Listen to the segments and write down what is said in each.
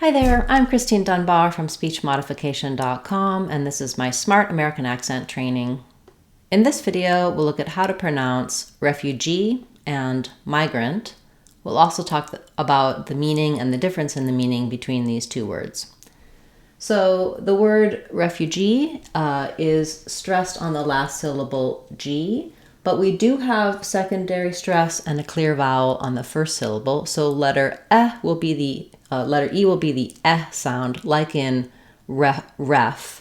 Hi there, I'm Christine Dunbar from speechmodification.com, and this is my Smart American Accent training. In this video, we'll look at how to pronounce refugee and migrant. We'll also talk about the meaning and the difference in the meaning between these two words. So the word refugee is stressed on the last syllable G, but we do have secondary stress and a clear vowel on the first syllable. So letter E will be the sound, like in reference.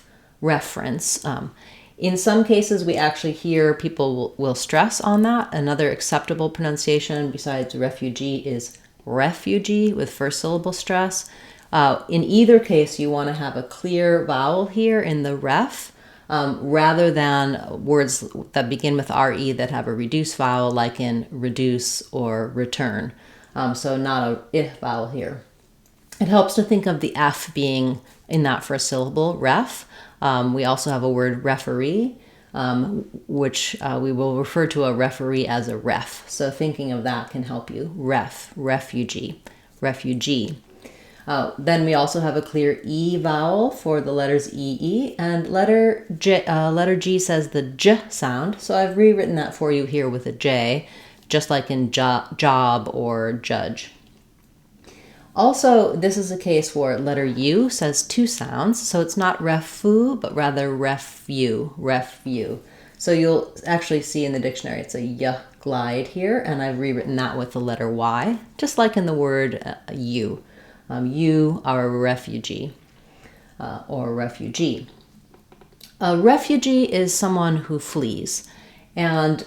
In some cases, we actually hear people will stress on that. Another acceptable pronunciation besides refugee is refugee with first syllable stress. In either case, you want to have a clear vowel here in the ref, rather than words that begin with RE that have a reduced vowel, like in reduce or return. So not a I vowel here. It helps to think of the F being in that first syllable, ref. We also have a word referee, which we will refer to a referee as a ref. So thinking of that can help you. Refugee. Then we also have a clear E vowel for the letters EE, and letter G says the J sound. So I've rewritten that for you here with a J, just like in job or judge. Also, this is a case where letter U says two sounds, so it's not refu, but rather refu. So you'll actually see in the dictionary it's a Y glide here, and I've rewritten that with the letter Y, just like in the word you. You are a refugee or refugee. A refugee is someone who flees, and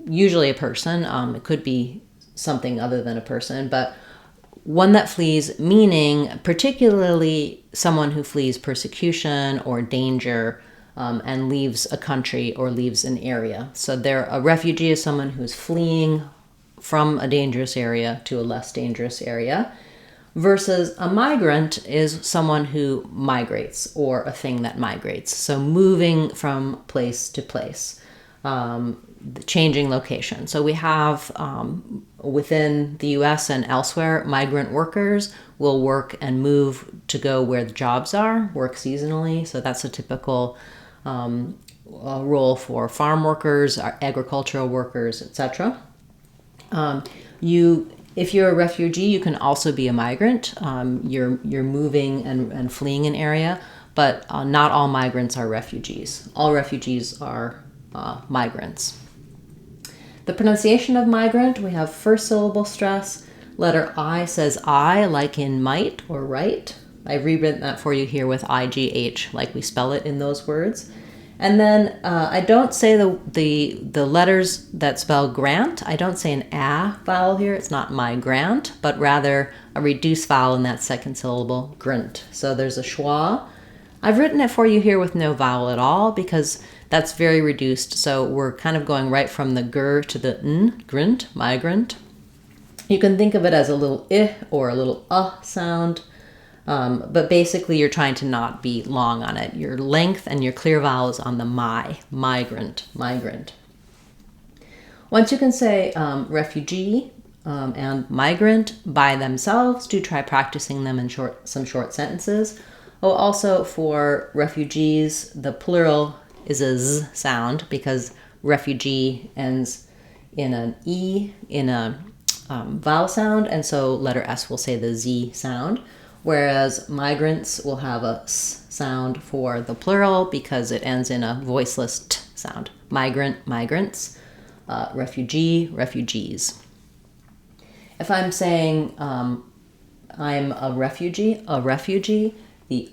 usually a person. It could be something other than a person, but one that flees, meaning particularly someone who flees persecution or danger and leaves a country or leaves an area. So a refugee is someone who's fleeing from a dangerous area to a less dangerous area, versus a migrant is someone who migrates or a thing that migrates. So moving from place to place, changing location. So we have within the US and elsewhere, migrant workers will work and move to go where the jobs are, work seasonally. So that's a typical role for farm workers, agricultural workers, etc. If you're a refugee, you can also be a migrant. You're moving and fleeing an area, but not all migrants are refugees. All refugees are migrants. The pronunciation of migrant, we have first syllable stress. Letter I says I, like in might or right. I've rewritten that for you here with IGH, like we spell it in those words. And then I don't say the letters that spell grant. I don't say an A vowel here. It's not migrant, but rather a reduced vowel in that second syllable, grunt. So there's a schwa. I've written it for you here with no vowel at all because that's very reduced. So we're kind of going right from the gur to the n, grunt, migrant. You can think of it as a little I or a little sound. But basically you're trying to not be long on it. Your length and your clear vowels on the migrant. Once you can say refugee and migrant by themselves, do try practicing them in some short sentences. Also for refugees, the plural is a Z sound because refugee ends in an E in a vowel sound, and so letter S will say the Z sound. Whereas migrants will have a S sound for the plural because it ends in a voiceless T sound. Migrant, migrants. Refugee, refugees. If I'm saying I'm a refugee, the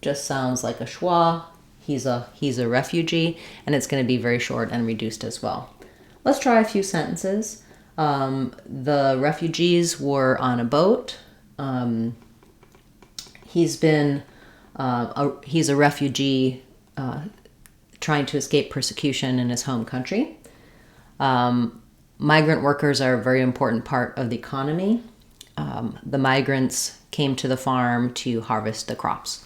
just sounds like a schwa. He's a refugee, and it's going to be very short and reduced as well. Let's try a few sentences. The refugees were on a boat. He's a refugee trying to escape persecution in his home country. Migrant workers are a very important part of the economy. The migrants came to the farm to harvest the crops.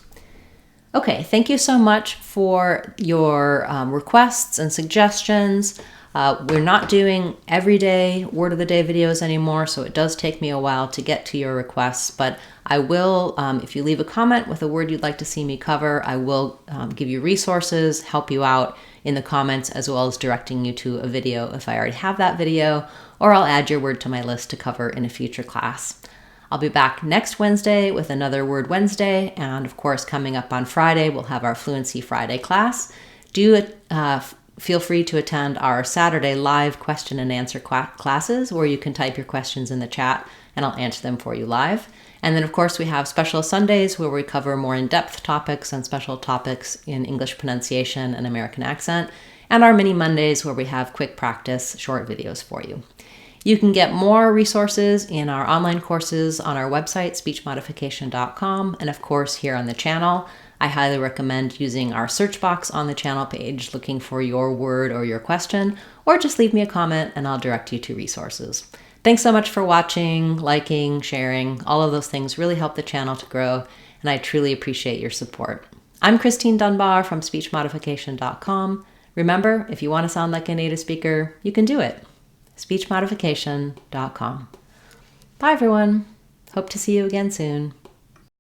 Okay, thank you so much for your requests and suggestions. We're not doing everyday word of the day videos anymore, so it does take me a while to get to your requests, but I will, if you leave a comment with a word you'd like to see me cover, I will give you resources, help you out in the comments, as well as directing you to a video if I already have that video, or I'll add your word to my list to cover in a future class. I'll be back next Wednesday with another Word Wednesday, and of course, coming up on Friday, we'll have our Fluency Friday class. Feel free to attend our Saturday live question and answer classes, where you can type your questions in the chat and I'll answer them for you live. And then, of course, we have special Sundays where we cover more in-depth topics and special topics in English pronunciation and American accent, and our mini Mondays where we have quick practice short videos for you. You can get more resources in our online courses on our website, speechmodification.com, and of course here on the channel. I highly recommend using our search box on the channel page, looking for your word or your question, or just leave me a comment and I'll direct you to resources. Thanks so much for watching, liking, sharing. All of those things really help the channel to grow, and I truly appreciate your support. I'm Christine Dunbar from speechmodification.com. Remember, if you want to sound like a native speaker, you can do it. speechmodification.com. Bye, everyone. Hope to see you again soon.